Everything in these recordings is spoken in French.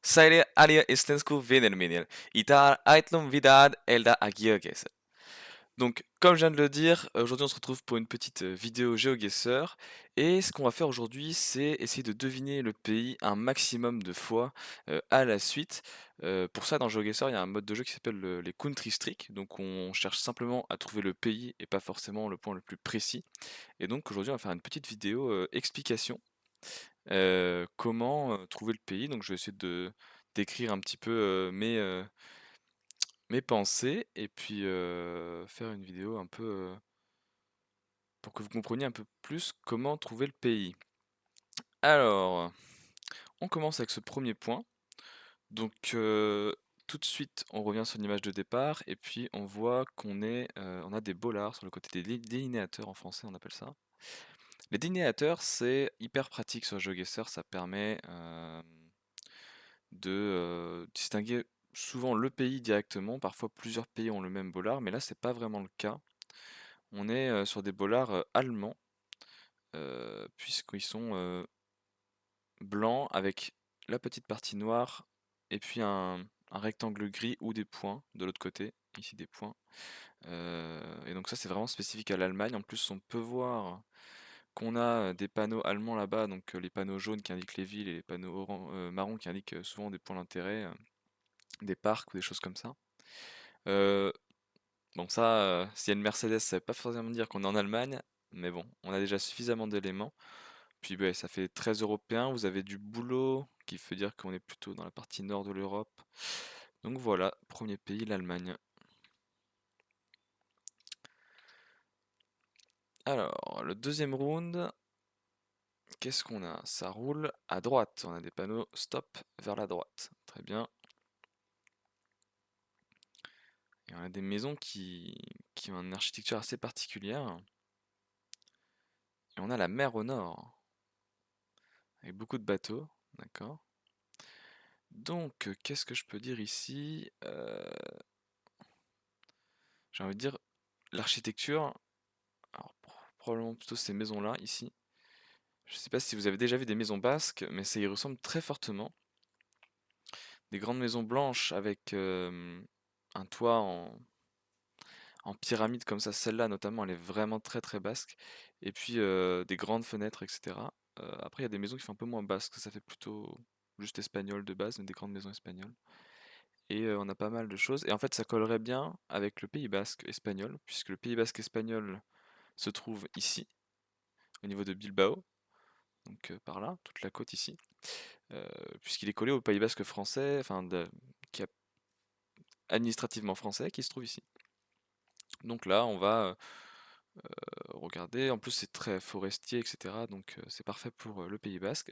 Seine alle estensku venerminil. Itar aitlum vidad elda agioges. Donc, comme je viens de le dire, aujourd'hui on se retrouve pour une petite vidéo GeoGuessr. Et ce qu'on va faire aujourd'hui, c'est essayer de deviner le pays un maximum de fois à la suite. Pour ça, dans GeoGuessr, il y a un mode de jeu qui s'appelle les Country Streak. Donc, on cherche simplement à trouver le pays et pas forcément le point le plus précis. Et donc, aujourd'hui, on va faire une petite vidéo explication. Comment trouver le pays. Donc, je vais essayer de d'écrire un petit peu mes pensées et puis faire une vidéo un peu pour que vous compreniez un peu plus comment trouver le pays. Alors, on commence avec ce premier point. Donc, tout de suite, on revient sur l'image de départ et puis on voit on a des bollards sur le côté des délinéateurs en français, on appelle ça. Les délinéateurs, c'est hyper pratique sur GeoGuessr, ça permet de distinguer souvent le pays directement. Parfois, plusieurs pays ont le même bollard, mais là, c'est pas vraiment le cas. On est sur des bollards allemands, puisqu'ils sont blancs avec la petite partie noire et puis un rectangle gris ou des points de l'autre côté, ici des points. Et donc ça c'est vraiment spécifique à l'Allemagne. En plus on peut voir qu'on a des panneaux allemands là-bas, donc les panneaux jaunes qui indiquent les villes et les panneaux marrons qui indiquent souvent des points d'intérêt, des parcs ou des choses comme ça. Euh, bon ça, s'il y a une Mercedes, ça veut pas forcément dire qu'on est en Allemagne, mais bon, on a déjà suffisamment d'éléments. Puis ouais, ça fait très européen, vous avez du boulot, qui veut dire qu'on est plutôt dans la partie nord de l'Europe. Donc voilà, premier pays, l'Allemagne. Alors, le deuxième round, qu'est-ce qu'on a? Ça roule à droite, on a des panneaux stop vers la droite. Très bien. Et on a des maisons qui ont une architecture assez particulière. Et on a la mer au nord, avec beaucoup de bateaux, d'accord? Donc, qu'est-ce que je peux dire ici? J'ai envie de dire, l'architecture, alors probablement plutôt ces maisons-là, ici. Je sais pas si vous avez déjà vu des maisons basques, mais ça y ressemble très fortement. Des grandes maisons blanches avec un toit en pyramide comme ça. Celle-là notamment, elle est vraiment très très basque. Et puis des grandes fenêtres, etc. Après, il y a des maisons qui font un peu moins basques. Ça fait plutôt juste espagnol de base, mais des grandes maisons espagnoles. Et on a pas mal de choses. Et en fait, ça collerait bien avec le Pays basque espagnol, puisque le Pays basque espagnol se trouve ici, au niveau de Bilbao. Donc par là, toute la côte ici. Puisqu'il est collé au Pays Basque français, qui est administrativement français, qui se trouve ici. Donc là, on va regarder. En plus, c'est très forestier, etc. Donc c'est parfait pour le Pays Basque.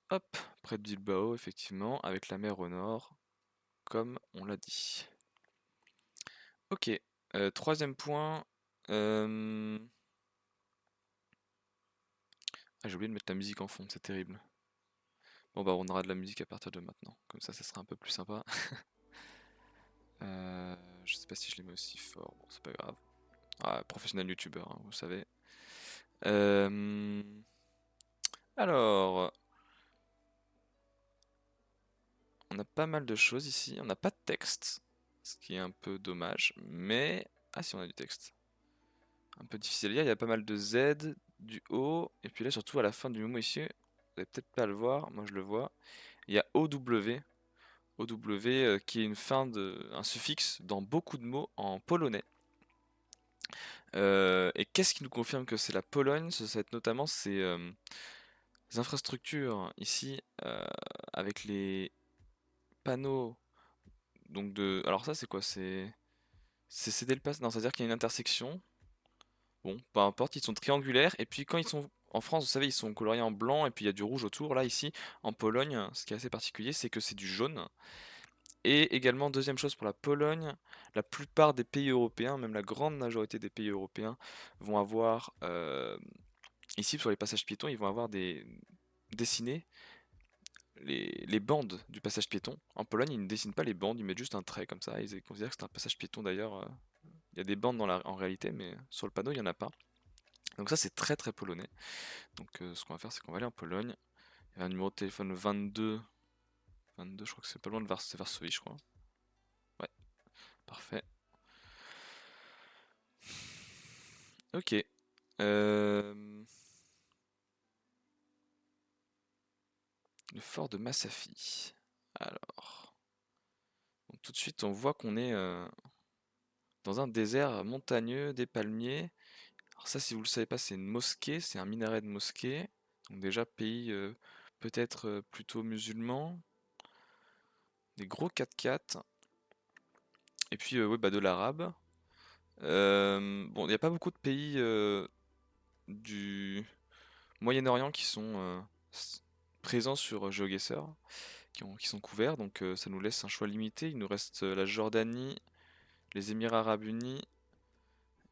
Hop, près de Bilbao, effectivement, avec la mer au nord, comme on l'a dit. Ok, troisième point. euh, Ah, j'ai oublié de mettre la musique en fond, c'est terrible. Bon bah on aura de la musique à partir de maintenant, comme ça sera un peu plus sympa. Je sais pas si je les mets aussi fort, bon c'est pas grave. Ah, professionnel youtubeur, hein, vous savez. Euh, Alors, on a pas mal de choses ici. On n'a pas de texte, ce qui est un peu dommage. Mais ah si, on a du texte. Un peu difficile à lire. Il y a pas mal de Z, du O, et puis là surtout à la fin du mot ici, vous n'allez peut-être pas le voir. Moi je le vois. Il y a OW, OW qui est un suffixe dans beaucoup de mots en polonais. Et qu'est-ce qui nous confirme que c'est la Pologne? Ça va être notamment ces infrastructures ici avec les panneaux alors ça c'est quoi? C'est céder le pass? Non, c'est-à-dire qu'il y a une intersection. Bon, peu importe, ils sont triangulaires. Et puis quand ils sont en France, vous savez, ils sont coloriés en blanc et puis il y a du rouge autour. Là, ici, en Pologne, ce qui est assez particulier, c'est que c'est du jaune. Et également, deuxième chose pour la Pologne, la plupart des pays européens, même la grande majorité des pays européens, vont avoir, ici sur les passages piétons, ils vont avoir dessinés les bandes du passage piéton. En Pologne, ils ne dessinent pas les bandes, ils mettent juste un trait comme ça. Ils considèrent que c'est un passage piéton d'ailleurs. Il y a des bandes en réalité, mais sur le panneau, il n'y en a pas. Donc ça, c'est très très polonais. Donc ce qu'on va faire, c'est qu'on va aller en Pologne. Il y a un numéro de téléphone 22. 22, je crois que c'est pas loin de c'est Varsovie, je crois. Ouais, parfait. Ok. Le fort de Massafi. Alors, donc, tout de suite, on voit qu'on est dans un désert montagneux, des palmiers. Alors ça, si vous le savez pas, c'est une mosquée, c'est un minaret de mosquée. Donc déjà, pays peut-être plutôt musulman. Des gros 4x4. Et puis, ouais, bah, de l'arabe. Bon, il n'y a pas beaucoup de pays du Moyen-Orient qui sont présents sur GeoGuessr, qui sont couverts, donc ça nous laisse un choix limité. Il nous reste la Jordanie, les Émirats Arabes Unis,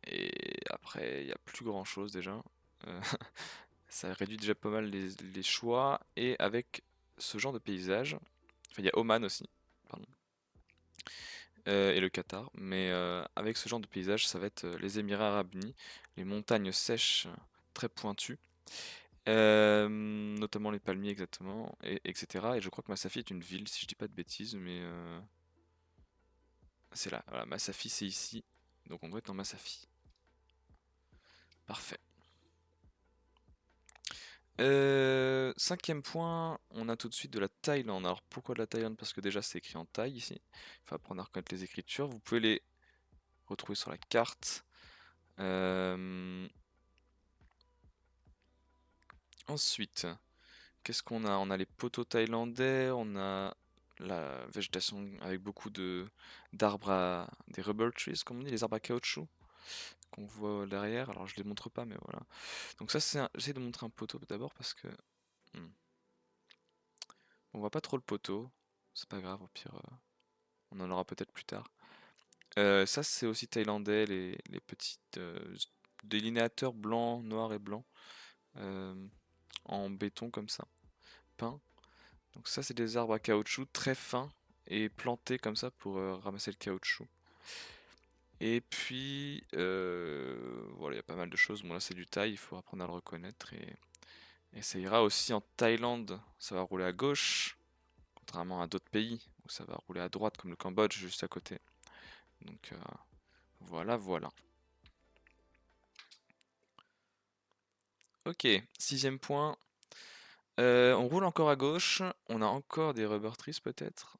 et après, il n'y a plus grand-chose déjà. Euh, Ça réduit déjà pas mal les choix, et avec ce genre de paysage, enfin, il y a Oman aussi, pardon, et le Qatar, mais avec ce genre de paysage, ça va être les Émirats Arabes Unis, les montagnes sèches très pointues. Notamment les palmiers exactement, etc. Et je crois que Massafi est une ville, si je dis pas de bêtises, mais c'est là. Voilà, Massafi c'est ici, donc on doit être en Massafi. Parfait. Cinquième point, on a tout de suite de la Thaïlande. Alors pourquoi de la Thaïlande? Parce que déjà c'est écrit en thaï ici. Il faut apprendre à reconnaître les écritures. Vous pouvez les retrouver sur la carte. Euh, Ensuite, qu'est-ce qu'on a? On a les poteaux thaïlandais, on a la végétation avec beaucoup de d'arbres des rubber trees, comme on dit, les arbres à caoutchouc qu'on voit derrière. Alors je les montre pas, mais voilà. Donc ça, j'essaie de montrer un poteau d'abord parce que hmm, on voit pas trop le poteau. C'est pas grave, au pire, on en aura peut-être plus tard. Ça, c'est aussi thaïlandais, les petites délinéateurs blancs, noirs et blancs euh, en béton comme ça, peints. Donc ça, c'est des arbres à caoutchouc très fins et plantés comme ça pour ramasser le caoutchouc. Et puis, voilà, il y a pas mal de choses. Bon, là, c'est du thaï, il faut apprendre à le reconnaître. Et ça ira aussi en Thaïlande. Ça va rouler à gauche, contrairement à d'autres pays où ça va rouler à droite, comme le Cambodge, juste à côté. Donc, voilà, voilà. Ok, sixième point. On roule encore à gauche. On a encore des rubber trees, peut-être.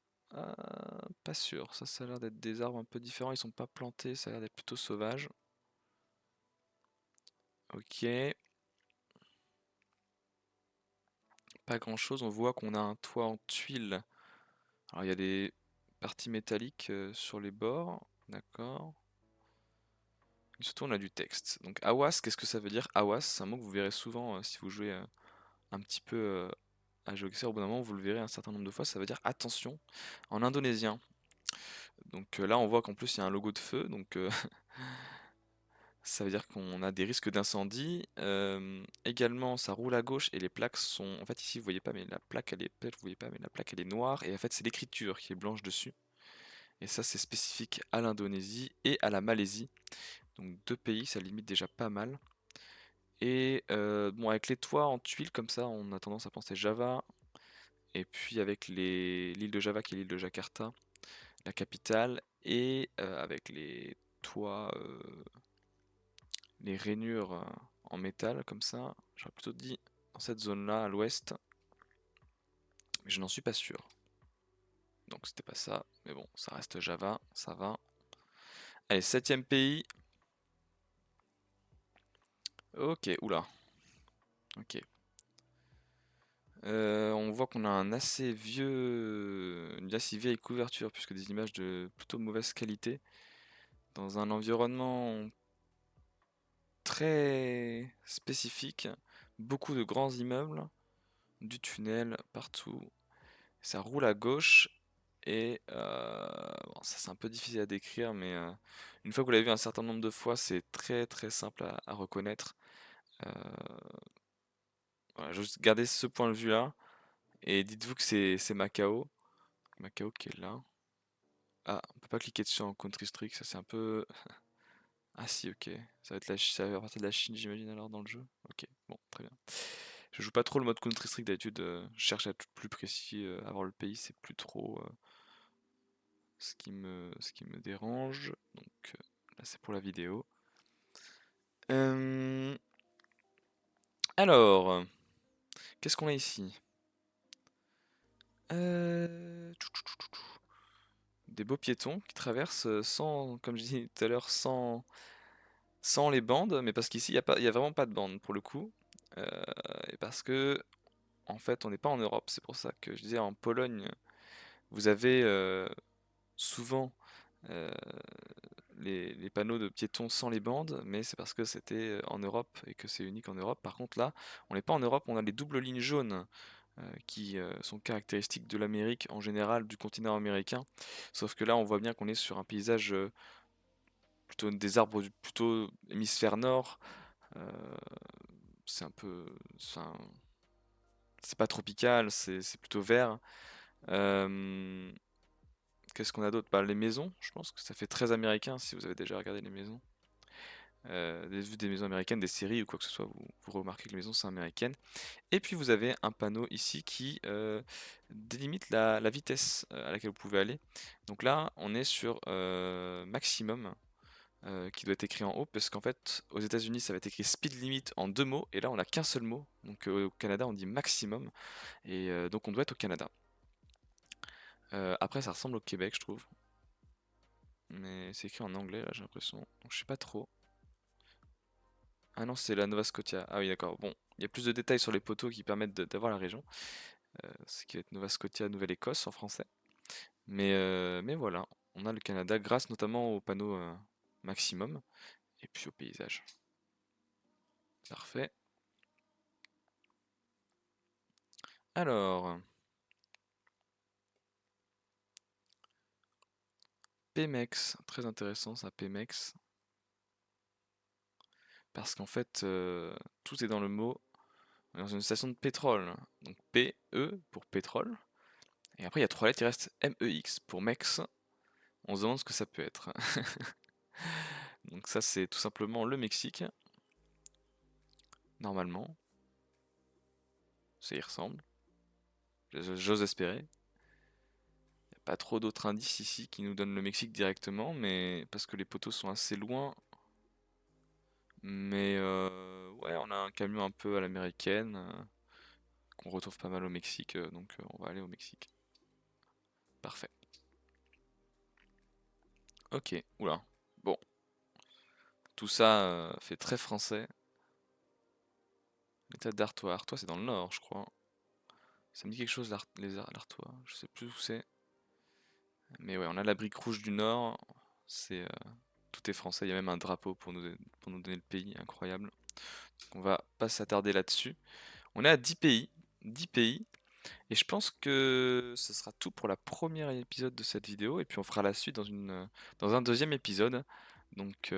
Pas sûr. Ça a l'air d'être des arbres un peu différents. Ils sont pas plantés. Ça a l'air d'être plutôt sauvage. Ok. Pas grand-chose. On voit qu'on a un toit en tuiles. Alors il y a des parties métalliques sur les bords. D'accord. Et surtout on a du texte. Donc awas, qu'est-ce que ça veut dire? Awas, c'est un mot que vous verrez souvent si vous jouez un petit peu à GeoGuessr. Au bout d'un moment, vous le verrez un certain nombre de fois. Ça veut dire attention en indonésien. Donc là, on voit qu'en plus il y a un logo de feu. Donc ça veut dire qu'on a des risques d'incendie. Également, ça roule à gauche et les plaques sont. En fait, ici, vous voyez pas, mais la plaque, elle est. Peut-être vous voyez pas, mais la plaque, elle est noire. Et en fait, c'est l'écriture qui est blanche dessus. Et ça, c'est spécifique à l'Indonésie et à la Malaisie. Donc, deux pays, ça limite déjà pas mal. Et bon, avec les toits en tuiles comme ça, on a tendance à penser Java. Et puis, avec l'île de Java qui est l'île de Jakarta, la capitale. Et avec les toits. Les rainures en métal comme ça, j'aurais plutôt dit dans cette zone-là, à l'ouest, mais je n'en suis pas sûr. Donc c'était pas ça, mais bon, ça reste Java, ça va. Allez, septième pays. Ok, oula, ok. On voit qu'on a une assez vieille couverture, puisque des images de plutôt mauvaise qualité, dans un environnement très spécifique, beaucoup de grands immeubles, du tunnel partout. Ça roule à gauche et bon, ça c'est un peu difficile à décrire, mais une fois que vous l'avez vu un certain nombre de fois, c'est très très simple à reconnaître. Euh, voilà, juste gardez ce point de vue-là et dites-vous que c'est Macao. Macao qui est là. Ah, on peut pas cliquer dessus en Counter-Strike, ça c'est un peu. Ah si, ok. Ça va être ça va faire partie de la Chine, j'imagine alors dans le jeu. Ok, bon, très bien. Je joue pas trop le mode Counter-Strike d'habitude, je cherche à être plus précis, avoir le pays, c'est plus trop ce qui me dérange. Donc là c'est pour la vidéo. Euh, alors, qu'est-ce qu'on a ici? Des beaux piétons qui traversent sans, comme je disais tout à l'heure, sans les bandes, mais parce qu'ici il y a vraiment pas de bandes pour le coup. Euh, et parce que en fait on n'est pas en Europe, c'est pour ça que je disais en Pologne, vous avez souvent euh, les panneaux de piétons sans les bandes, mais c'est parce que c'était en Europe et que c'est unique en Europe. Par contre là, on n'est pas en Europe, on a les doubles lignes jaunes qui sont caractéristiques de l'Amérique en général, du continent américain. Sauf que là, on voit bien qu'on est sur un paysage plutôt des arbres plutôt hémisphère nord. euh, c'est un peu, c'est pas tropical, c'est plutôt vert. Euh, Qu'est-ce qu'on a d'autre? Bah, les maisons, je pense que ça fait très américain si vous avez déjà regardé les maisons. Vu des maisons américaines, des séries ou quoi que ce soit, vous remarquez que les maisons sont américaines. Et puis vous avez un panneau ici qui délimite la vitesse à laquelle vous pouvez aller. Donc là, on est sur maximum qui doit être écrit en haut parce qu'en fait, aux États-Unis, ça va être écrit speed limit en deux mots et là, on n'a qu'un seul mot. Donc au Canada, on dit maximum et donc on doit être au Canada. Après, ça ressemble au Québec, je trouve, mais c'est écrit en anglais là, j'ai l'impression. Donc je sais pas trop. Ah non, c'est la Nova Scotia. Ah oui, d'accord. Bon, il y a plus de détails sur les poteaux qui permettent d'avoir la région. Ce qui va être Nova Scotia, Nouvelle-Écosse en français. Mais voilà, on a le Canada grâce notamment au panneau maximum et puis au paysage. Parfait. Alors, Pemex, très intéressant ça, Pemex, parce qu'en fait, tout est dans le mot, dans une station de pétrole. Donc P-E pour pétrole. Et après, il y a trois lettres, il reste M-E-X pour Mex. On se demande ce que ça peut être. Donc ça, c'est tout simplement le Mexique, normalement. Ça y ressemble. J'ose espérer. Il n'y a pas trop d'autres indices ici qui nous donnent le Mexique directement, mais parce que les poteaux sont assez loin. Mais ouais, on a un camion un peu à l'américaine qu'on retrouve pas mal au Mexique, donc on va aller au Mexique. Parfait. Ok, oula. Bon, tout ça fait très français. L'état d'Artois. Artois, c'est dans le nord, je crois. Ça me dit quelque chose, l'Artois. Je sais plus où c'est. Mais ouais, on a la brique rouge du nord. C'est tout est français. Il y a même un drapeau pour nous donner le pays. Incroyable. Donc on va pas s'attarder là-dessus. On est à 10 pays. 10 pays. Et je pense que ce sera tout pour la première épisode de cette vidéo. Et puis on fera la suite dans un deuxième épisode. Donc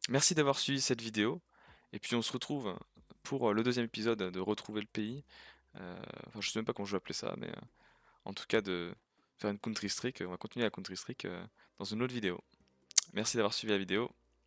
merci d'avoir suivi cette vidéo. Et puis on se retrouve pour le deuxième épisode de retrouver le pays. Enfin, je sais même pas comment je vais appeler ça, mais en tout cas de faire une country streak. On va continuer la country streak dans une autre vidéo. Merci d'avoir suivi la vidéo.